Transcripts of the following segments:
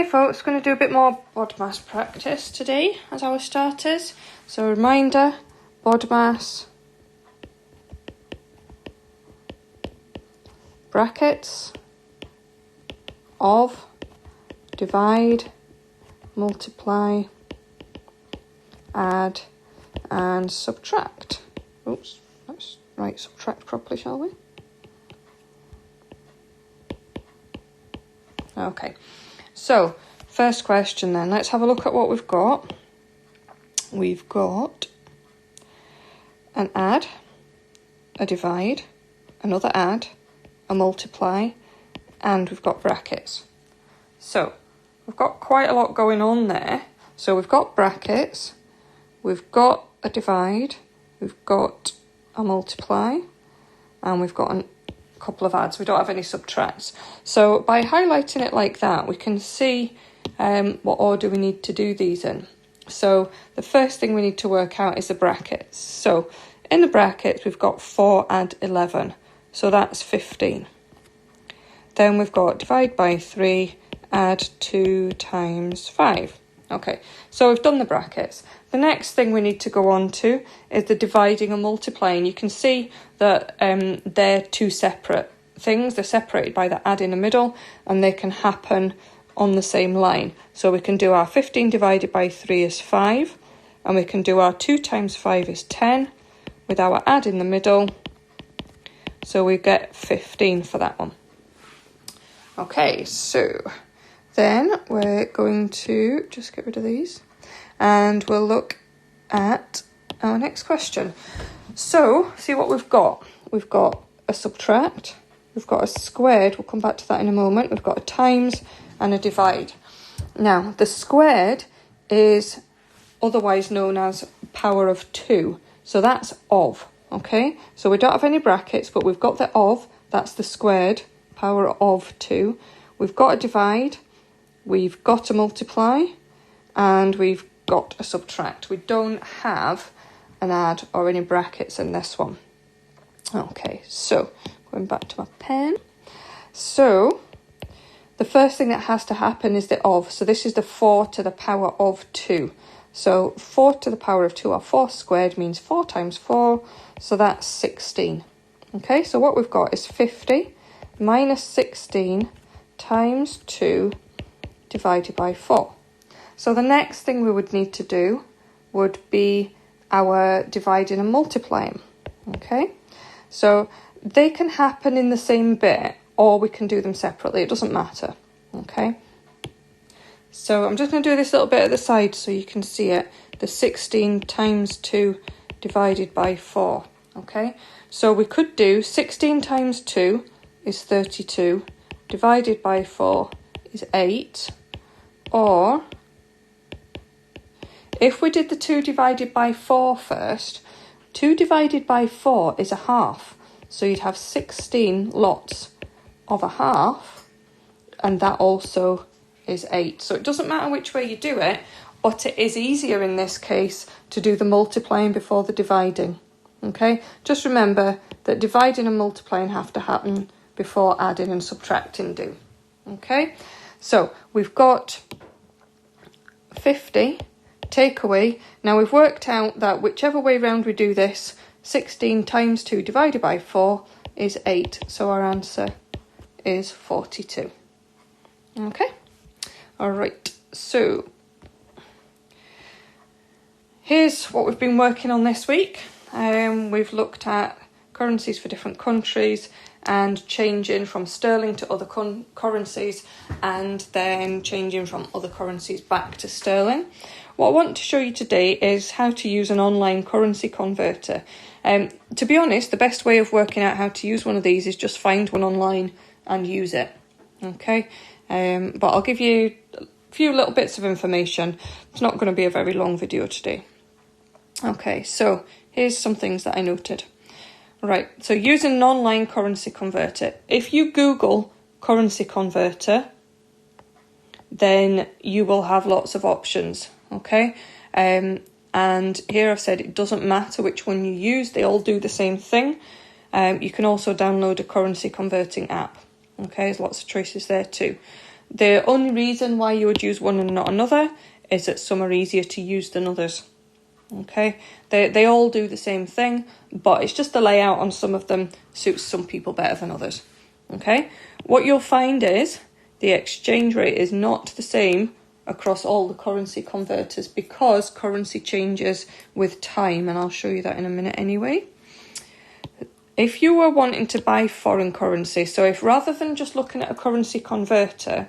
Okay folks, going to do a bit more BODMAS practice today as our starters. So reminder, BODMAS, brackets, of, divide, multiply, add and subtract. Oops, let's write subtract properly, shall we? Okay, so first question then, let's have a look at what we've got. We've got an add, a divide, another add, a multiply, and we've got brackets. So we've got quite a lot going on there. So we've got brackets, we've got a divide, we've got a multiply, and we've got a couple of adds. We don't have any subtracts. So by highlighting it like that, we can see what order we need to do these in. So the first thing we need to work out is the brackets. So in the brackets, we've got 4 add 11. So that's 15. Then we've got divide by 3, add 2 times 5. Okay, so we've done the brackets. The next thing we need to go on to is the dividing and multiplying. You can see that they're two separate things. They're separated by the add in the middle, and they can happen on the same line. So we can do our 15 divided by 3 is 5, and we can do our 2 times 5 is 10 with our add in the middle. So we get 15 for that one. Okay, so then we're going to just get rid of these and we'll look at our next question. So see what we've got. We've got a subtract, we've got a squared, we'll come back to that in a moment, we've got a times and a divide. Now the squared is otherwise known as power of 2, so that's of, okay? So we don't have any brackets, but we've got the of, that's the squared, power of 2. We've got a divide, we've got a multiply, and we've got a subtract. We don't have an add or any brackets in this one. Okay, so going back to my pen. So the first thing that has to happen is the of. So this is the 4 to the power of 2. So 4 to the power of 2, or 4 squared, means 4 times 4, so that's 16. Okay, so what we've got is 50 minus 16 times 2 divided by 4. So the next thing we would need to do would be our dividing and multiplying. Okay, so they can happen in the same bit, or we can do them separately, it doesn't matter. Okay, so I'm just going to do this little bit at the side so you can see it. The 16 times 2 divided by 4. Okay, so we could do 16 times 2 is 32, divided by 4 is 8, or if we did the 2 divided by 4 first, 2 divided by 4 is a half, so you'd have 16 lots of a half, and that also is 8. So it doesn't matter which way you do it, but it is easier in this case to do the multiplying before the dividing. Okay, just remember that dividing and multiplying have to happen before adding and subtracting do. Okay, so we've got 50, take away. Now we've worked out that whichever way round we do this, 16 times 2 divided by 4 is 8. So our answer is 42. Okay, all right, so here's what we've been working on this week. We've looked at currencies for different countries and changing from sterling to other currencies, and then changing from other currencies back to sterling. What I want to show you today is how to use an online currency converter. To be honest, the best way of working out how to use one of these is just find one online and use it. Okay, but I'll give you a few little bits of information. It's not going to be a very long video today. Okay, so here's some things that I noted. Right, so using an online currency converter. If you Google currency converter, then you will have lots of options, okay? And here I've said it doesn't matter which one you use, they all do the same thing. You can also download a currency converting app, okay? There's lots of choices there too. The only reason why you would use one and not another is that some are easier to use than others. Okay, they all do the same thing, but it's just the layout on some of them suits some people better than others. Okay, what you'll find is the exchange rate is not the same across all the currency converters because currency changes with time, and I'll show you that in a minute anyway. If you were wanting to buy foreign currency, so if rather than just looking at a currency converter,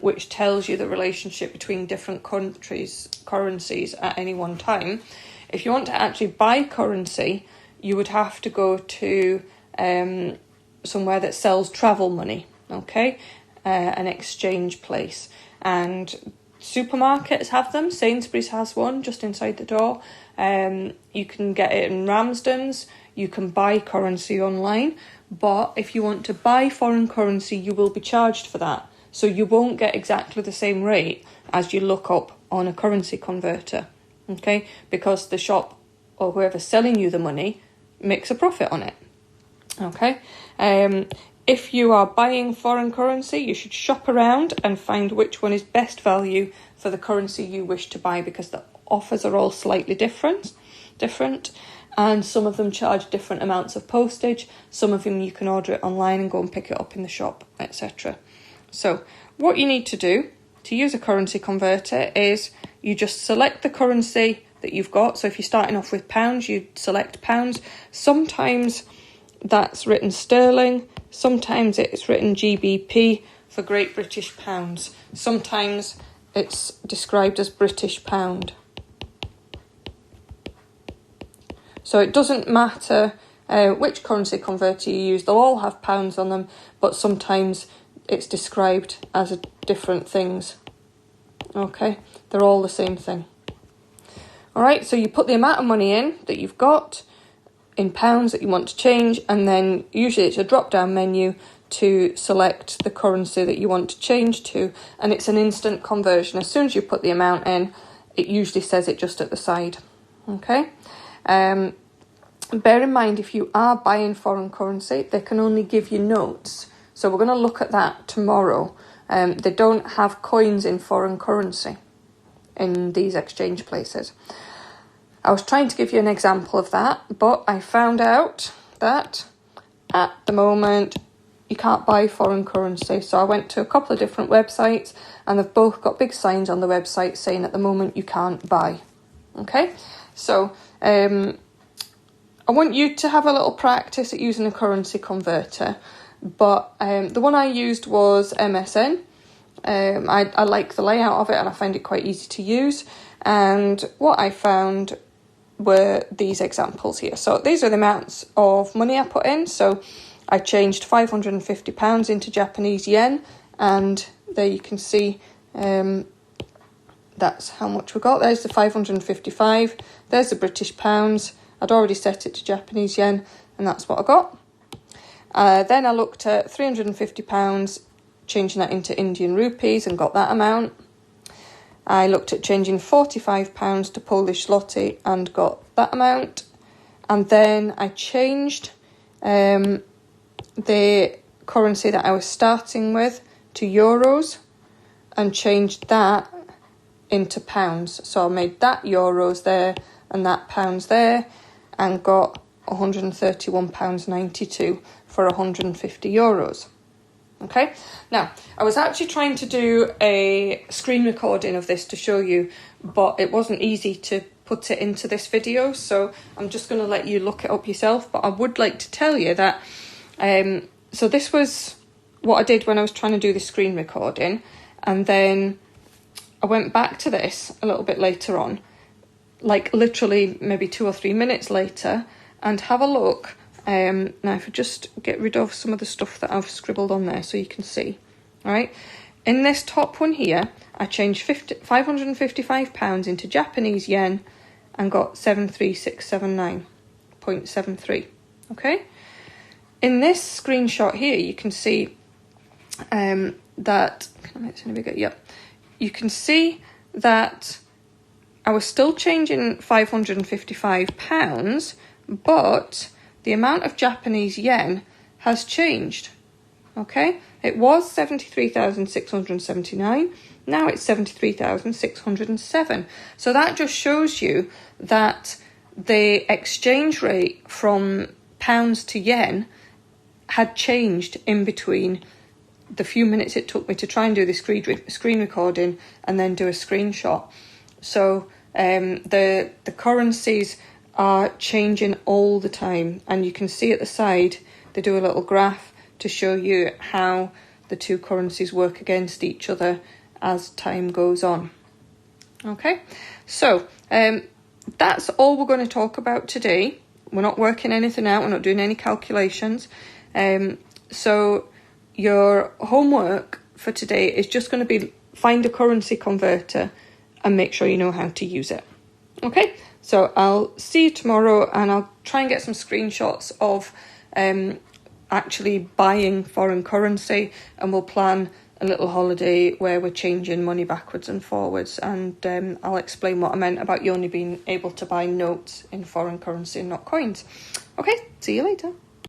which tells you the relationship between different countries' currencies at any one time, if you want to actually buy currency, you would have to go to somewhere that sells travel money, okay, an exchange place. And supermarkets have them. Sainsbury's has one just inside the door. You can get it in Ramsden's. You can buy currency online. But if you want to buy foreign currency, you will be charged for that. So you won't get exactly the same rate as you look up on a currency converter. Okay? Because the shop or whoever's selling you the money makes a profit on it. Okay? If you are buying foreign currency, you should shop around and find which one is best value for the currency you wish to buy, because the offers are all slightly different, and some of them charge different amounts of postage. Some of them you can order it online and go and pick it up in the shop, etc. So what you need to do to use a currency converter is you just select the currency that you've got. So if you're starting off with pounds, you select pounds. Sometimes that's written sterling. Sometimes it's written GBP for Great British Pounds. Sometimes it's described as British Pound. So it doesn't matter which currency converter you use. They'll all have pounds on them, but sometimes it's described as different things. Okay, they're all the same thing. All right, so you put the amount of money in that you've got in pounds that you want to change, and then usually it's a drop-down menu to select the currency that you want to change to, and it's an instant conversion. As soon as you put the amount in, it usually says it just at the side. Okay, bear in mind, if you are buying foreign currency, they can only give you notes, so we're going to look at that tomorrow. They don't have coins in foreign currency in these exchange places. I was trying to give you an example of that, but I found out that at the moment you can't buy foreign currency. So I went to a couple of different websites, and they've both got big signs on the website saying at the moment you can't buy. Okay, so I want you to have a little practice at using a currency converter, but the one I used was MSN. I like the layout of it, and I find it quite easy to use. And what I found were these examples here. So these are the amounts of money I put in. So I changed £550 into Japanese yen, and there you can see that's how much we got. There's the 555, there's the British pounds. I'd already set it to Japanese yen, and that's what I got. Then I looked at £350, changing that into Indian rupees, and got that amount. I looked at changing £45 to Polish zloty and got that amount. And then I changed the currency that I was starting with to euros and changed that into pounds. So I made that euros there and that pounds there, and got £131.92 for 150 euros. Okay, now I was actually trying to do a screen recording of this to show you, but it wasn't easy to put it into this video, so I'm just going to let you look it up yourself. But I would like to tell you that so this was what I did when I was trying to do the screen recording, and then I went back to this a little bit later on, like literally maybe 2 or 3 minutes later, and have a look. Now if I just get rid of some of the stuff that I've scribbled on there so you can see. All right, in this top one here, I changed £555 into Japanese yen and got 73679.73. Okay, in this screenshot here, you can see that, can I make this any bigger? Yep. You can see that I was still changing £555, but the amount of Japanese yen has changed. Okay, it was 73,679. Now it's 73,607. So that just shows you that the exchange rate from pounds to yen had changed in between the few minutes it took me to try and do the screen recording and then do a screenshot. So the currencies are changing all the time, and you can see at the side they do a little graph to show you how the two currencies work against each other as time goes on. Okay, so that's all we're going to talk about today. We're not working anything out, we're not doing any calculations. So your homework for today is just going to be find a currency converter and make sure you know how to use it. Okay, so I'll see you tomorrow, and I'll try and get some screenshots of actually buying foreign currency, and we'll plan a little holiday where we're changing money backwards and forwards, and I'll explain what I meant about you only being able to buy notes in foreign currency and not coins. Okay, see you later.